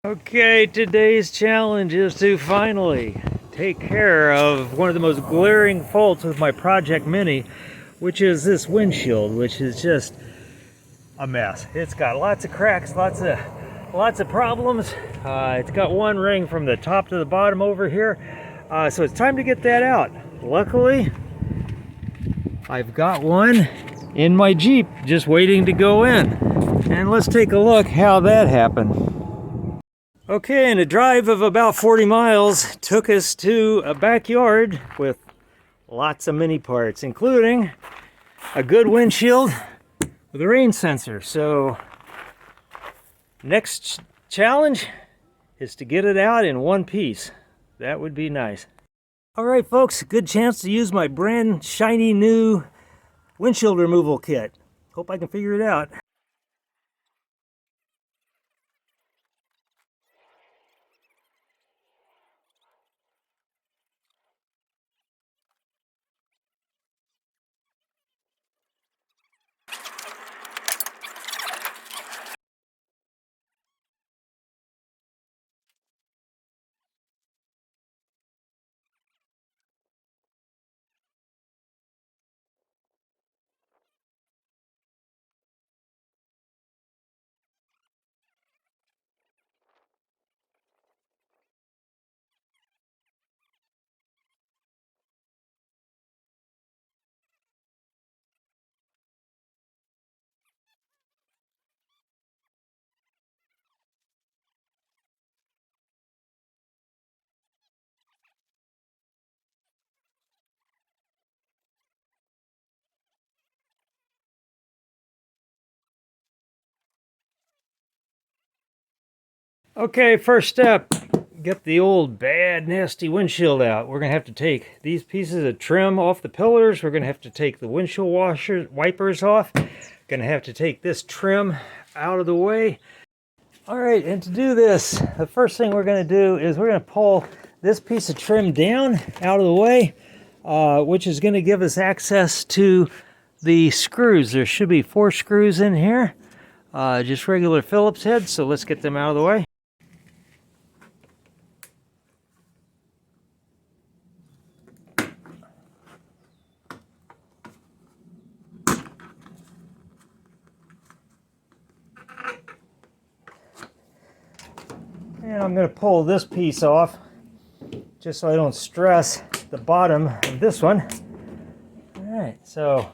Okay, today's challenge is to finally take care of one of the most glaring faults with my Project Mini, which is this windshield, which is just a mess. It's got lots of cracks, lots of problems. It's got one ring from the top to the bottom over here, so it's time to get that out. Luckily, I've got one in my Jeep just waiting to go in, and let's take a look how that happened. Okay, and a drive of about 40 miles took us to a backyard with lots of mini parts, including a good windshield with a rain sensor. So next challenge is to get it out in one piece. That would be nice. All right, folks, good chance to use my brand shiny new windshield removal kit. Hope I can figure it out. Okay, first step, get the old bad nasty windshield out. We're going to have to take these pieces of trim off the pillars. We're going to have to take the windshield wipers off. Going to have to take this trim out of the way. All right, and to do this, the first thing we're going to do is we're going to pull this piece of trim down out of the way, which is going to give us access to the screws. There should be 4 screws in here, just regular Phillips heads, so let's get them out of the way. And I'm going to pull this piece off just so I don't stress the bottom of this one. All right, so,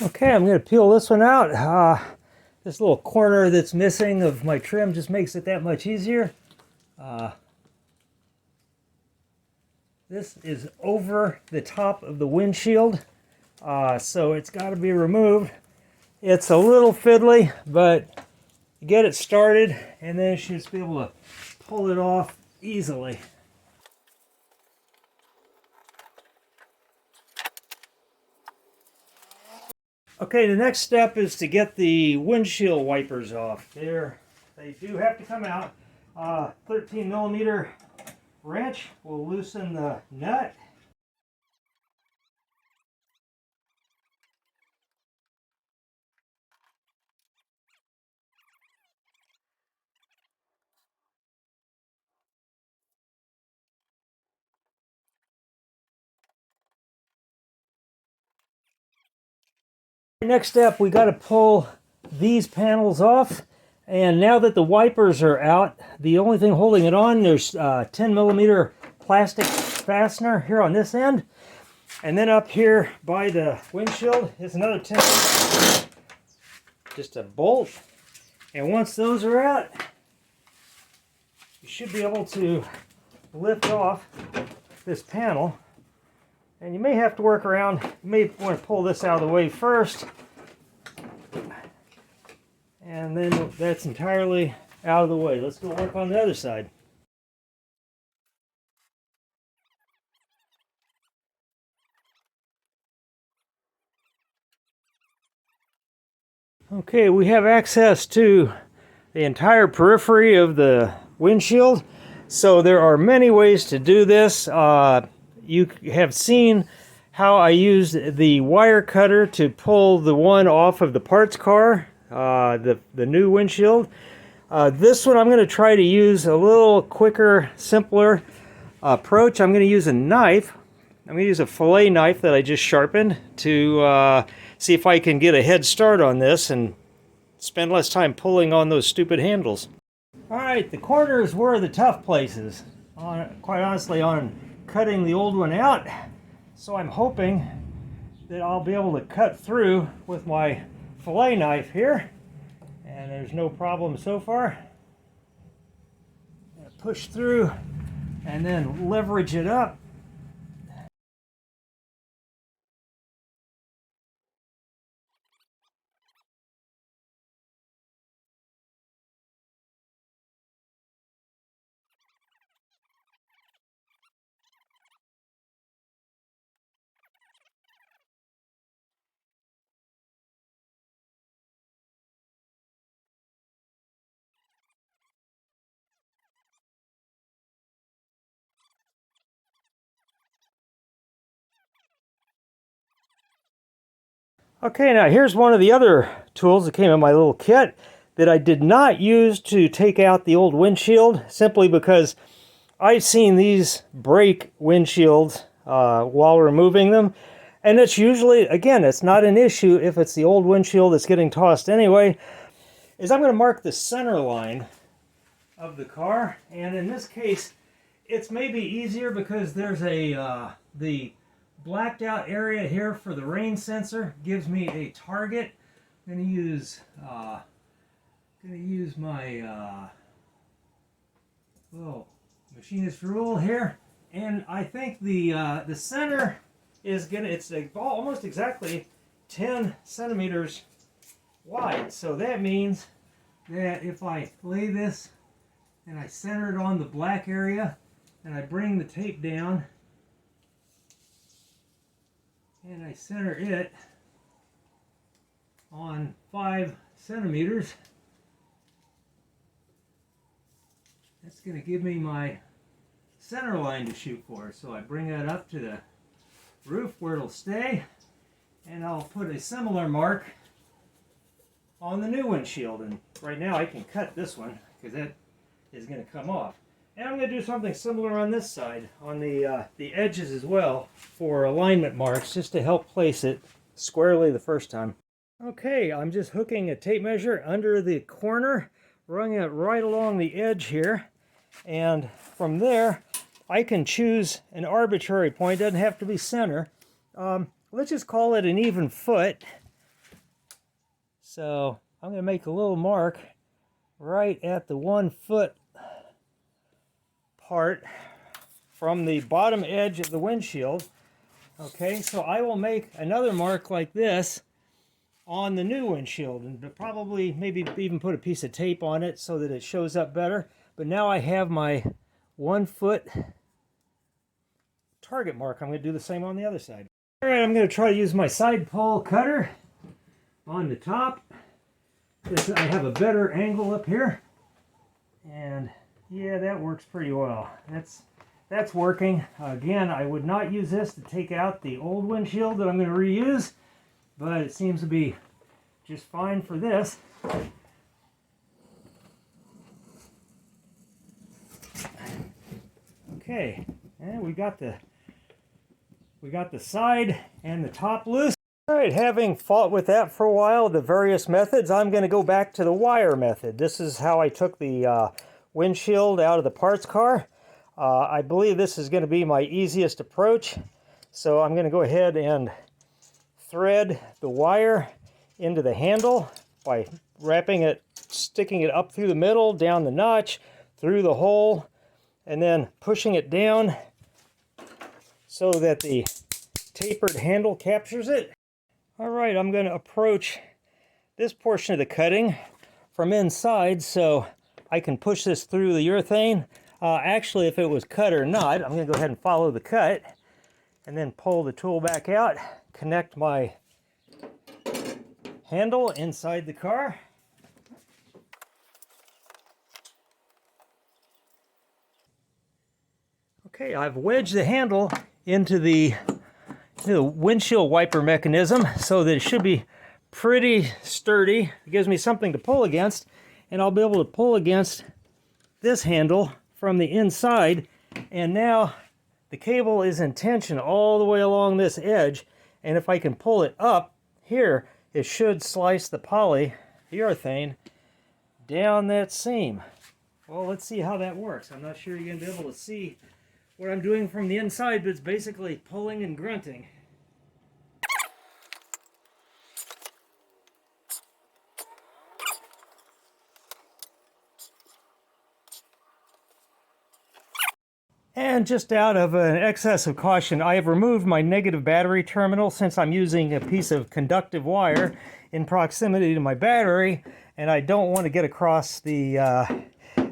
okay, I'm going to peel this one out. This little corner that's missing of my trim just makes it that much easier. This is over the top of the windshield, so it's got to be removed. It's a little fiddly, but get it started, and then you should just be able to pull it off easily. Okay, the next step is to get the windshield wipers off. They do have to come out. 13 millimeter wrench will loosen the nut. Next step, we got to pull these panels off, and now that the wipers are out, the only thing holding it on, there's 10 millimeter plastic fastener here on this end, and then up here by the windshield is another 10 millimeter, just a bolt. And once those are out, you should be able to lift off this panel. And you may have to work around, you may want to pull this out of the way first. And then that's entirely out of the way. Let's go work on the other side. Okay, we have access to the entire periphery of the windshield. So there are many ways to do this. You have seen how I used the wire cutter to pull the one off of the parts car, the new windshield. This one I'm going to try to use a little quicker, simpler approach. I'm going to use a knife. I'm going to use a fillet knife that I just sharpened to see if I can get a head start on this and spend less time pulling on those stupid handles. Alright, the corners were the tough places, quite honestly, on cutting the old one out. So I'm hoping that I'll be able to cut through with my fillet knife here. And there's no problem so far. Push through and then leverage it up. Okay, now here's one of the other tools that came in my little kit that I did not use to take out the old windshield, simply because I've seen these break windshields while removing them. And it's usually, again, it's not an issue if it's the old windshield that's getting tossed anyway. Is I'm going to mark the center line of the car. And in this case, it's maybe easier because there's the blacked out area here for the rain sensor gives me a target. I'm going to use my little machinist rule here, and I think the center is it's almost exactly 10 centimeters wide. So that means that if I lay this and I center it on the black area and I bring the tape down and I center it on 5 centimeters, that's going to give me my center line to shoot for. So I bring that up to the roof where it'll stay, and I'll put a similar mark on the new windshield. And right now I can cut this one because that is going to come off. And I'm going to do something similar on this side, on the edges as well, for alignment marks, just to help place it squarely the first time. Okay, I'm just hooking a tape measure under the corner, running it right along the edge here, and from there I can choose an arbitrary point. It doesn't have to be center. Let's just call it an even foot. So I'm going to make a little mark right at the 1 foot part from the bottom edge of the windshield. Okay, so I will make another mark like this on the new windshield, and probably maybe even put a piece of tape on it so that it shows up better. But now I have my 1 foot target mark. I'm going to do the same on the other side. All right, I'm going to try to use my side pole cutter on the top. I have a better angle up here, and yeah, that works pretty well. That's working. Again, I would not use this to take out the old windshield that I'm going to reuse, but it seems to be just fine for this. Okay, and we got the side and the top loose. All right, having fought with that for a while, the various methods, I'm going to go back to the wire method. This is how I took the windshield out of the parts car. I believe this is going to be my easiest approach. So I'm going to go ahead and thread the wire into the handle by wrapping it, sticking it up through the middle, down the notch, through the hole, and then pushing it down so that the tapered handle captures it. All right, I'm going to approach this portion of the cutting from inside so I can push this through the urethane. Actually, if it was cut or not, I'm going to go ahead and follow the cut and then pull the tool back out, connect my handle inside the car. Okay, I've wedged the handle into the windshield wiper mechanism so that it should be pretty sturdy. It gives me something to pull against. and I'll be able to pull against this handle from the inside, and now the cable is in tension all the way along this edge, and if I can pull it up here, it should slice the polyurethane down that seam. Well, let's see how that works. I'm not sure you're going to be able to see what I'm doing from the inside, but it's basically pulling and grunting. And just out of an excess of caution, I have removed my negative battery terminal since I'm using a piece of conductive wire in proximity to my battery, and I don't want to get across the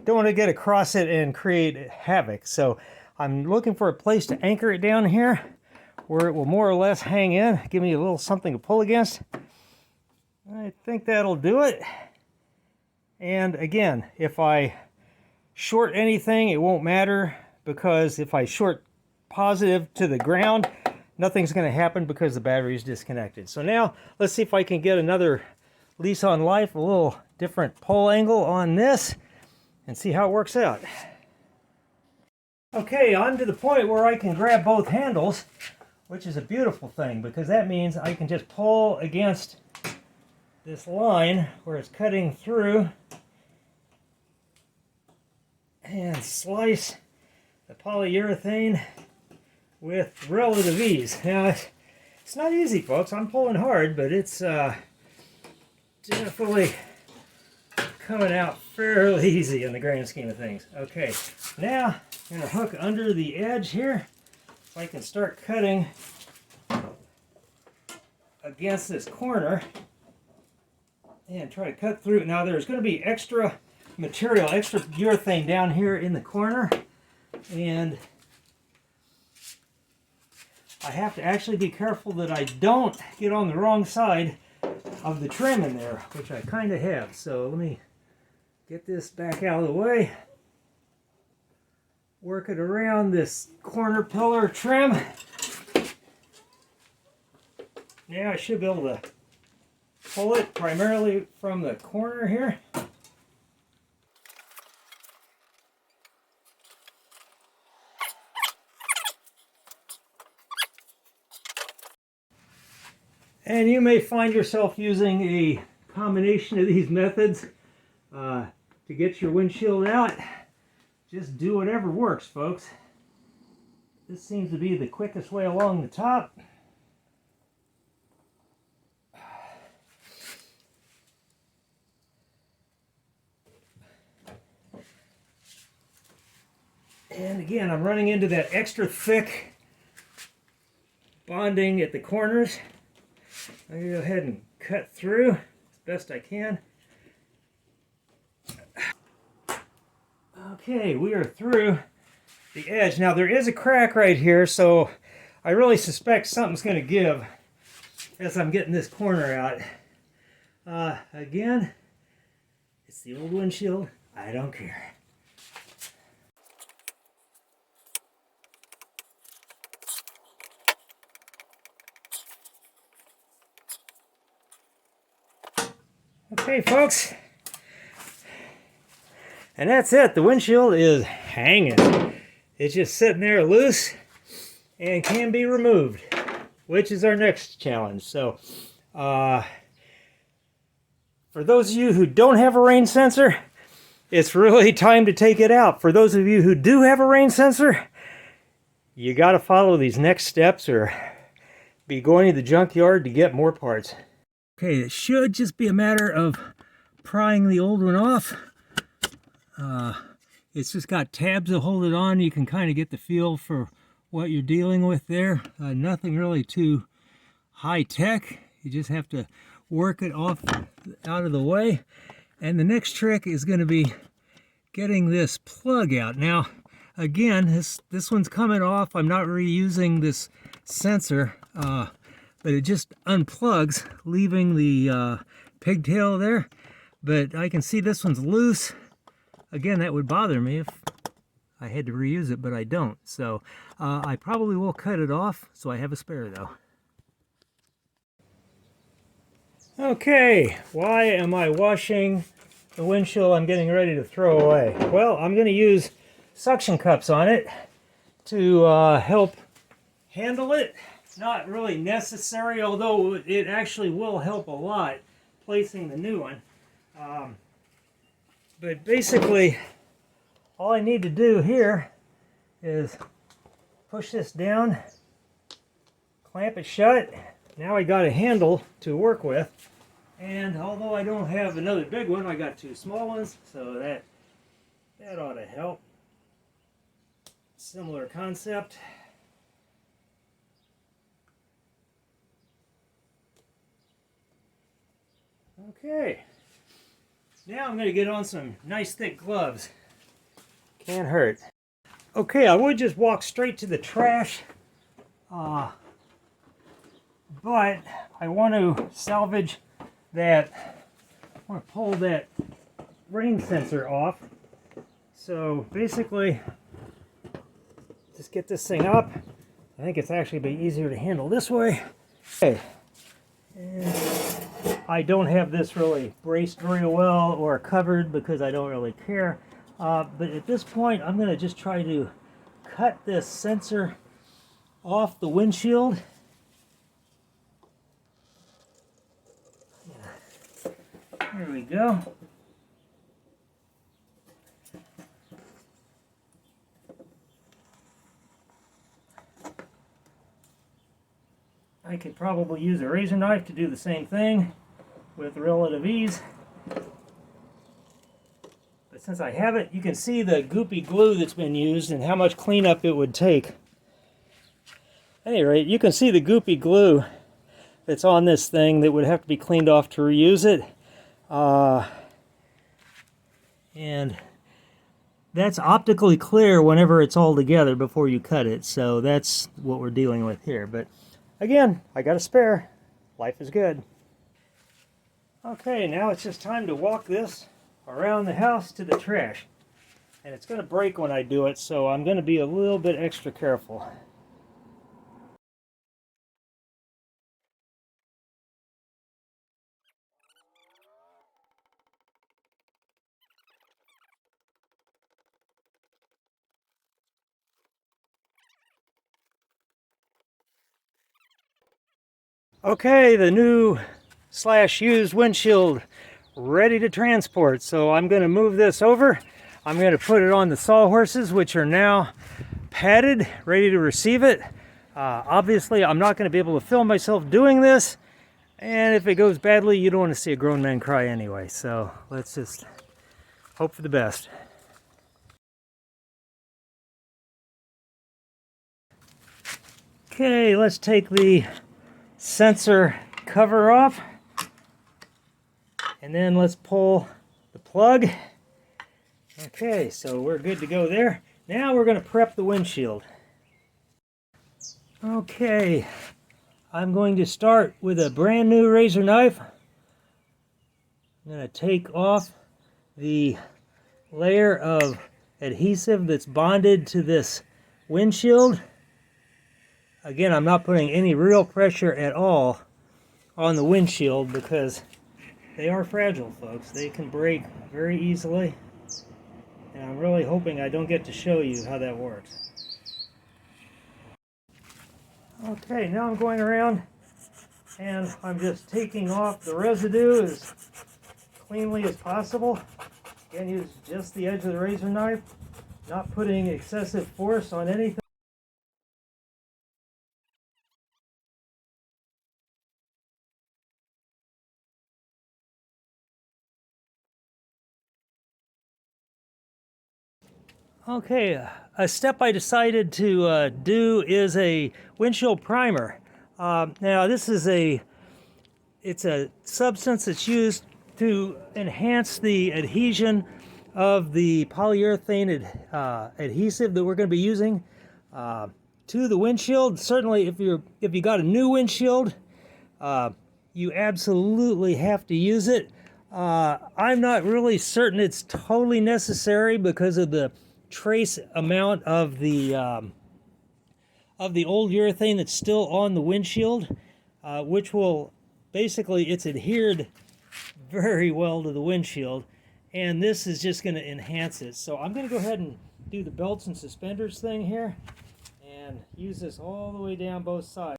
it and create havoc. So I'm looking for a place to anchor it down here where it will more or less hang in, give me a little something to pull against. I think that'll do it. And again, if I short anything, it won't matter, because if I short positive to the ground, nothing's going to happen because the battery is disconnected. So now let's see if I can get another lease on life, a little different pull angle on this, and see how it works out. Okay, on to the point where I can grab both handles, which is a beautiful thing, because that means I can just pull against this line where it's cutting through and slice the polyurethane with relative ease. Now, it's not easy, folks. I'm pulling hard, but it's definitely coming out fairly easy in the grand scheme of things. Okay, now I'm going to hook under the edge here so I can start cutting against this corner and try to cut through. Now, there's going to be extra material, extra urethane down here in the corner, and I have to actually be careful that I don't get on the wrong side of the trim in there, which I kind of have. So let me get this back out of the way, work it around this corner pillar trim. Now I should be able to pull it primarily from the corner here. And you may find yourself using a combination of these methods to get your windshield out. Just do whatever works, folks. This seems to be the quickest way along the top. And again, I'm running into that extra thick bonding at the corners. I'm going to go ahead and cut through as best I can. Okay, we are through the edge. Now, there is a crack right here, so I really suspect something's going to give as I'm getting this corner out. Again, it's the old windshield. I don't care. Okay, folks, and that's it. The windshield is hanging. It's just sitting there loose and can be removed, which is our next challenge. So, for those of you who don't have a rain sensor, it's really time to take it out. For those of you who do have a rain sensor, you got to follow these next steps or be going to the junkyard to get more parts. Okay, it should just be a matter of prying the old one off. It's just got tabs to hold it on. You can kind of get the feel for what you're dealing with there. Nothing really too high-tech. You just have to work it off out of the way. And the next trick is going to be getting this plug out. Now, again, this one's coming off. I'm not reusing this sensor. But it just unplugs, leaving the pigtail there. But I can see this one's loose. Again, that would bother me if I had to reuse it, but I don't. So I probably will cut it off, so I have a spare though. Okay, why am I washing the windshield I'm getting ready to throw away? Well, I'm going to use suction cups on it to help handle it. It's not really necessary, although it actually will help a lot placing the new one. But basically, all I need to do here is push this down, clamp it shut. Now I got a handle to work with. And although I don't have another big one, I got two small ones, so that ought to help. Similar concept. Okay. Now I'm going to get on some nice thick gloves. Can't hurt. Okay, I would just walk straight to the trash, but I want to salvage that. I want to pull that rain sensor off. So basically, just get this thing up. I think it's actually be easier to handle this way. Okay. And I don't have this really braced very well or covered because I don't really care. But at this point, I'm going to just try to cut this sensor off the windshield. There we go. I could probably use a razor knife to do the same thing with relative ease. But since I have it, you can see the goopy glue that's been used and how much cleanup it would take. At any rate, you can see the goopy glue that's on this thing that would have to be cleaned off to reuse it. And that's optically clear whenever it's all together before you cut it. So that's what we're dealing with here. But again, I got a spare. Life is good. Okay, now it's just time to walk this around the house to the trash. And it's going to break when I do it, so I'm going to be a little bit extra careful. Okay, the new / used windshield ready to transport. So I'm going to move this over. I'm going to put it on the sawhorses, which are now padded, ready to receive it. Obviously, I'm not going to be able to film myself doing this. And if it goes badly, you don't want to see a grown man cry anyway. So let's just hope for the best. Okay, let's take the sensor cover off, and then let's pull the plug. Okay, so we're good to go there. Now we're going to prep the windshield. Okay, I'm going to start with a brand new razor knife. I'm going to take off the layer of adhesive that's bonded to this windshield. Again, I'm not putting any real pressure at all on the windshield because they are fragile, folks. They can break very easily. And I'm really hoping I don't get to show you how that works. Okay, now I'm going around and I'm just taking off the residue as cleanly as possible. Again, use just the edge of the razor knife, not putting excessive force on anything. Okay, a step I decided to do is a windshield primer. Now this is it's a substance that's used to enhance the adhesion of the polyurethane adhesive that we're going to be using to the windshield. Certainly if you got a new windshield, you absolutely have to use it. I'm not really certain it's totally necessary because of the trace amount of the old urethane that's still on the windshield, which will basically, it's adhered very well to the windshield, and this is just going to enhance it. So I'm going to go ahead and do the belts and suspenders thing here and use this all the way down both sides.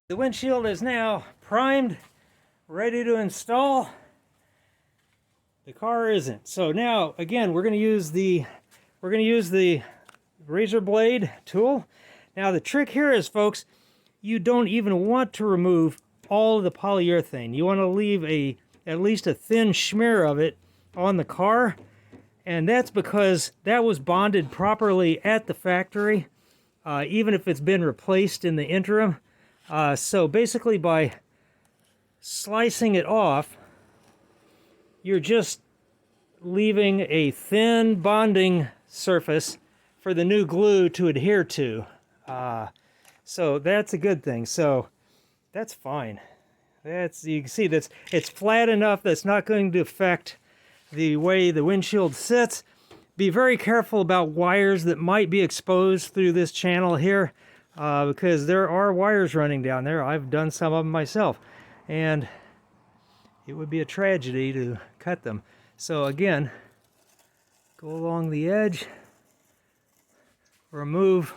The windshield is now primed, ready to install. The car isn't. So now again we're going to use the razor blade tool. Now the trick here is, folks, you don't even want to remove all of the polyurethane. You want to leave at least a thin smear of it on the car, and that's because that was bonded properly at the factory, even if it's been replaced in the interim. So basically by slicing it off, you're just leaving a thin bonding surface for the new glue to adhere to. So that's a good thing. So that's fine. You can see it's flat enough that's not going to affect the way the windshield sits. Be very careful about wires that might be exposed through this channel here, because there are wires running down there. I've done some of them myself, and it would be a tragedy to cut them. So again, go along the edge, remove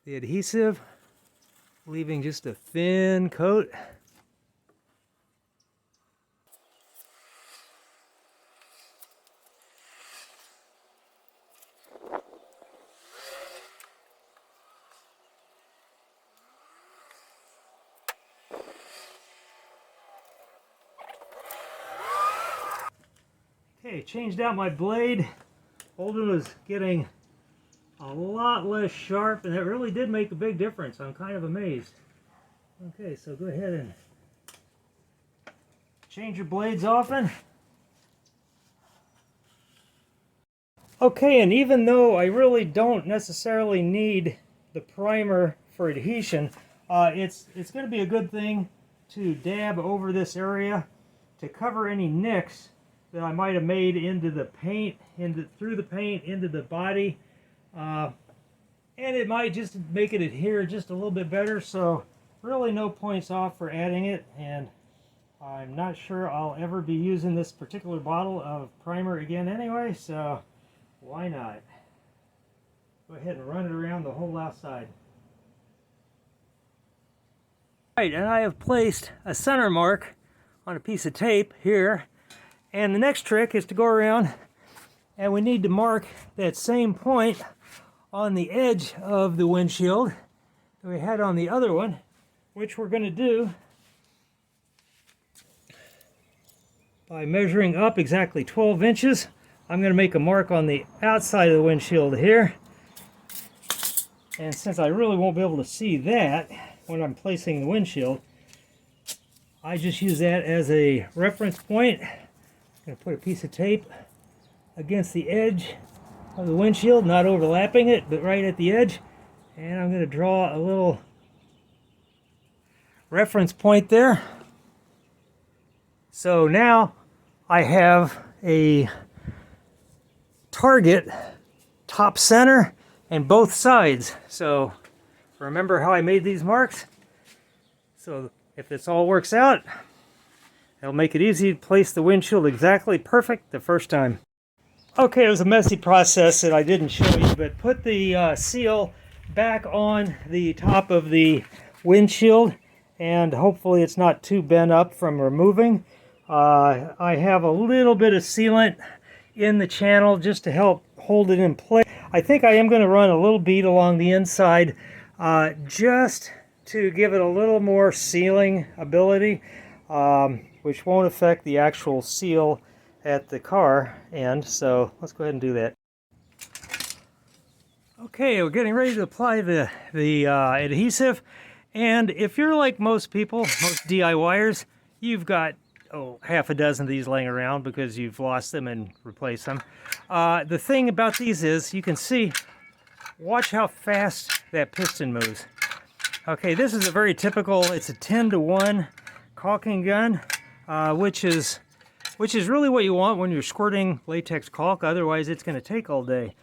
the adhesive, leaving just a thin coat. Okay, changed out my blade. Old one was getting a lot less sharp, and that really did make a big difference. I'm kind of amazed. Okay, so go ahead and change your blades often. Okay, and even though I really don't necessarily need the primer for adhesion, it's going to be a good thing to dab over this area to cover any nicks that I might have made into the paint, through the paint, into the body. And it might just make it adhere just a little bit better, so really no points off for adding it, and I'm not sure I'll ever be using this particular bottle of primer again anyway, so why not? Go ahead and run it around the whole outside. Right, and I have placed a center mark on a piece of tape here, and the next trick is to go around and we need to mark that same point on the edge of the windshield that we had on the other one, which we're going to do by measuring up exactly 12 inches. I'm going to make a mark on the outside of the windshield here, and since I really won't be able to see that when I'm placing the windshield, I just use that as a reference point. I'm going to put a piece of tape against the edge of the windshield, not overlapping it, but right at the edge, and I'm going to draw a little reference point there. So now I have a target top center and both sides. So remember how I made these marks? So if this all works out, it'll make it easy to place the windshield exactly perfect the first time. Okay, it was a messy process that I didn't show you, but put the seal back on the top of the windshield, and hopefully it's not too bent up from removing. I have a little bit of sealant in the channel just to help hold it in place. I think I am going to run a little bead along the inside just to give it a little more sealing ability, which won't affect the actual seal at the car end. So let's go ahead and do that. Okay, we're getting ready to apply the adhesive, and if you're like most people, most DIYers, you've got half a dozen of these laying around because you've lost them and replaced them. The thing about these is, you can see, watch how fast that piston moves. Okay, this is a very typical, it's a 10-to-1 caulking gun, which is really what you want when you're squirting latex caulk. Otherwise it's going to take all day.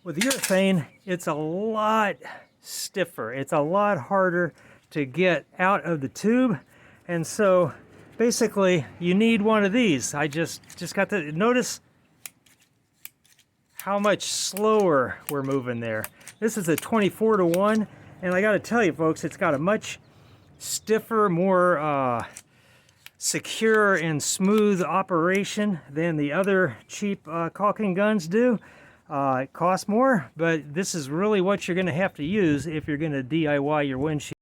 With urethane, it's a lot stiffer. It's a lot harder to get out of the tube. And so basically you need one of these. I just got to notice how much slower we're moving there. This is a 24-to-1, and I got to tell you folks, it's got a much stiffer, more secure and smooth operation than the other cheap caulking guns do. It costs more, but this is really what you're going to have to use if you're going to DIY your windshield.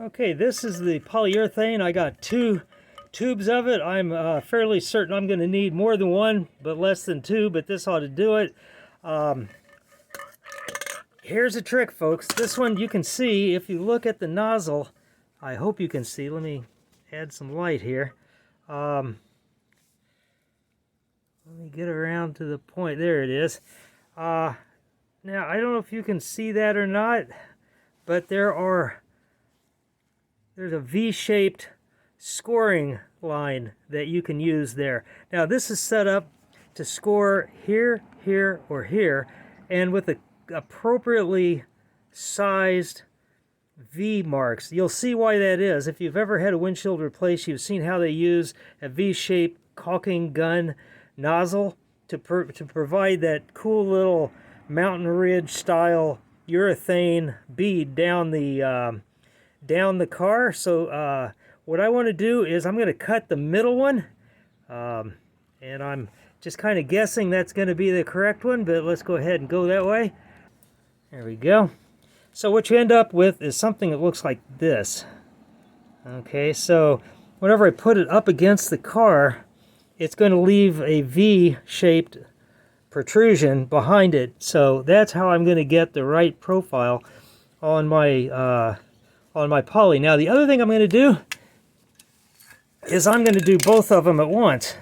Okay, this is the polyurethane. I got 2 tubes of it. I'm fairly certain I'm going to need more than 1, but less than 2, but this ought to do it. Here's a trick, folks. This one you can see if you look at the nozzle. I hope you can see. Let me add some light here. Let me get around to the point. There it is. Now, I don't know if you can see that or not, but there's a V-shaped scoring line that you can use there. Now, this is set up to score here, here, or here, and with the appropriately sized V marks. You'll see why that is. If you've ever had a windshield replaced, you've seen how they use a V-shaped caulking gun nozzle to provide that cool little mountain ridge style urethane bead down the car. So what I want to do is I'm going to cut the middle one, and I'm just kind of guessing that's going to be the correct one, but let's go ahead and go that way. There we go. So what you end up with is something that looks like this. Okay, so whenever I put it up against the car, it's going to leave a V-shaped protrusion behind it. So that's how I'm going to get the right profile on my poly. Now the other thing I'm going to do is I'm going to do both of them at once,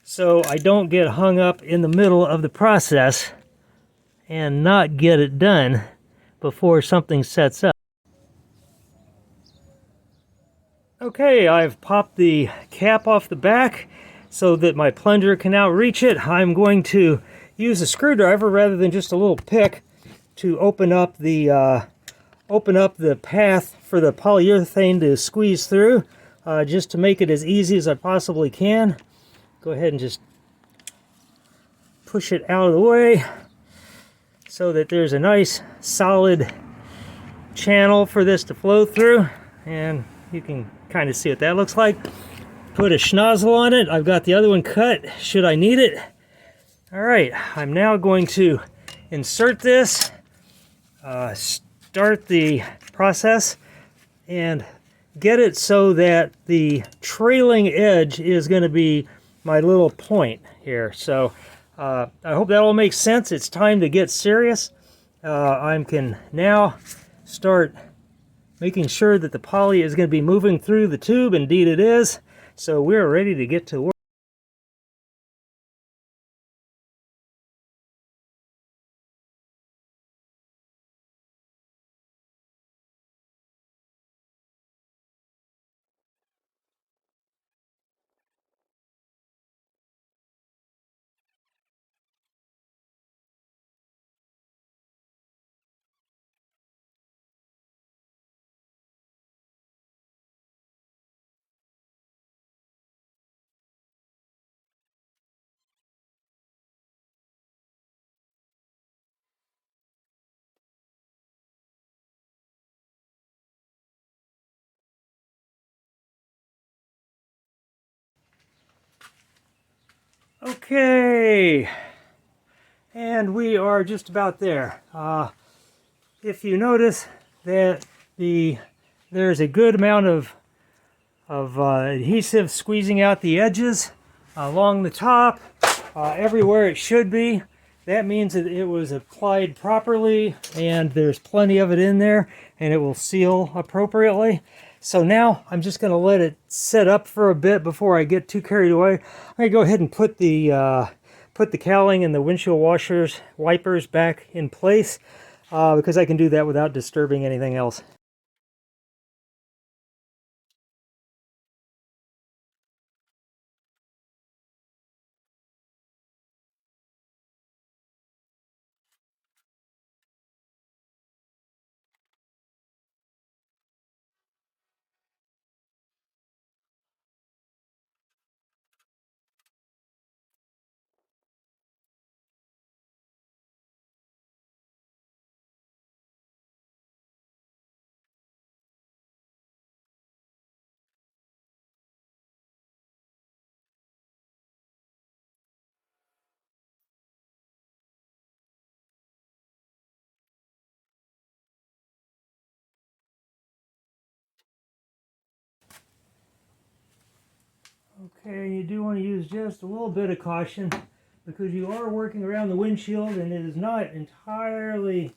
so I don't get hung up in the middle of the process and not get it done before something sets up. Okay, I've popped the cap off the back so that my plunger can now reach it. I'm going to use a screwdriver rather than just a little pick to open up the path for the polyurethane to squeeze through, just to make it as easy as I possibly can. Go ahead and just push it out of the way so that there's a nice solid channel for this to flow through, and you can kind of see what that looks like. Put a schnozzle on it. I've got the other one cut should I need it. All right, I'm now going to insert this, start the process, and get it so that the trailing edge is going to be my little point here. So I hope that all makes sense. It's time to get serious. I can now start making sure that the poly is going to be moving through the tube. Indeed it is. So we're ready to get to work. Okay, and we are just about there. If you notice that there's a good amount of adhesive squeezing out the edges along the top, everywhere it should be, that means that it was applied properly and there's plenty of it in there and it will seal appropriately. So now I'm just going to let it set up for a bit before I get too carried away. I'm going to go ahead and put the cowling and the windshield wipers back in place, because I can do that without disturbing anything else. Okay, you do want to use just a little bit of caution because you are working around the windshield and it is not entirely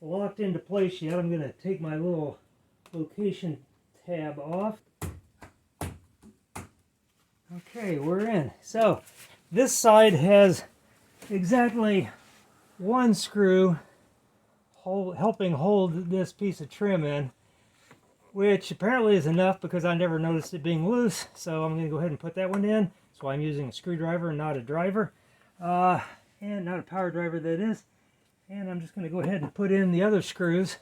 locked into place yet. I'm going to take my little location tab off. Okay, we're in. So this side has exactly one screw helping hold this piece of trim in, which apparently is enough because I never noticed it being loose. So I'm going to go ahead and put that one in. That's why I'm using a screwdriver and not a driver, and not a power driver, that is. And I'm just going to go ahead and put in the other screws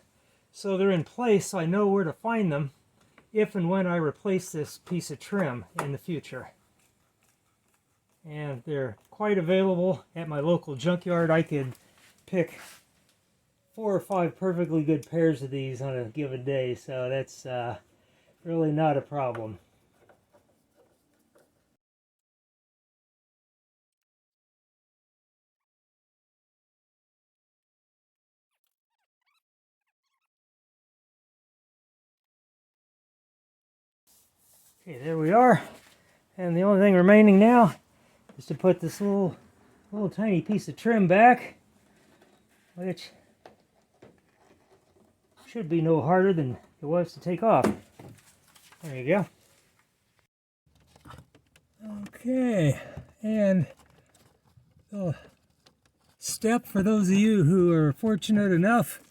so they're in place so I know where to find them if and when I replace this piece of trim in the future. And they're quite available at my local junkyard. I could pick 4 or 5 perfectly good pairs of these on a given day, so that's really not a problem. Okay, there we are. And the only thing remaining now is to put this little tiny piece of trim back, which should be no harder than it was to take off. There you go. Okay, and the step for those of you who are fortunate enough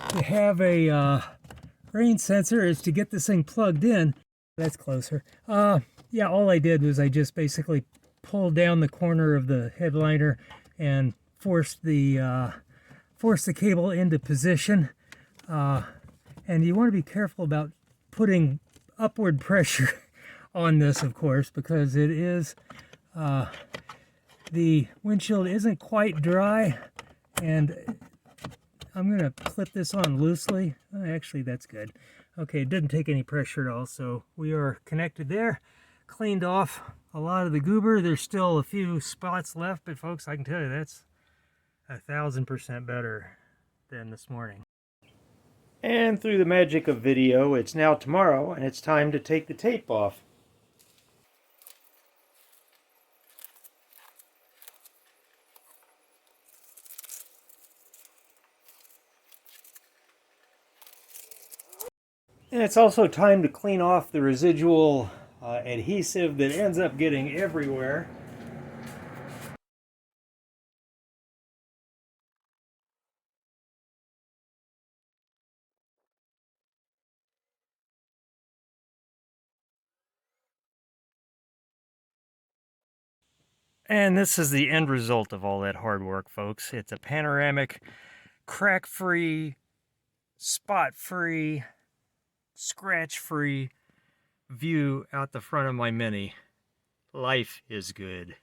to have a rain sensor is to get this thing plugged in. That's closer. Yeah, all I did was I just basically pulled down the corner of the headliner and forced the cable into position. And you want to be careful about putting upward pressure on this, of course, because it is the windshield isn't quite dry, and I'm going to clip this on loosely. Actually, that's good. Okay, it didn't take any pressure at all, so we are connected there. Cleaned off a lot of the goober. There's still a few spots left, but folks, I can tell you that's 1000% better than this morning. And through the magic of video, it's now tomorrow, and it's time to take the tape off. And it's also time to clean off the residual adhesive that ends up getting everywhere. And this is the end result of all that hard work, folks. It's a panoramic, crack-free, spot-free, scratch-free view out the front of my Mini. Life is good.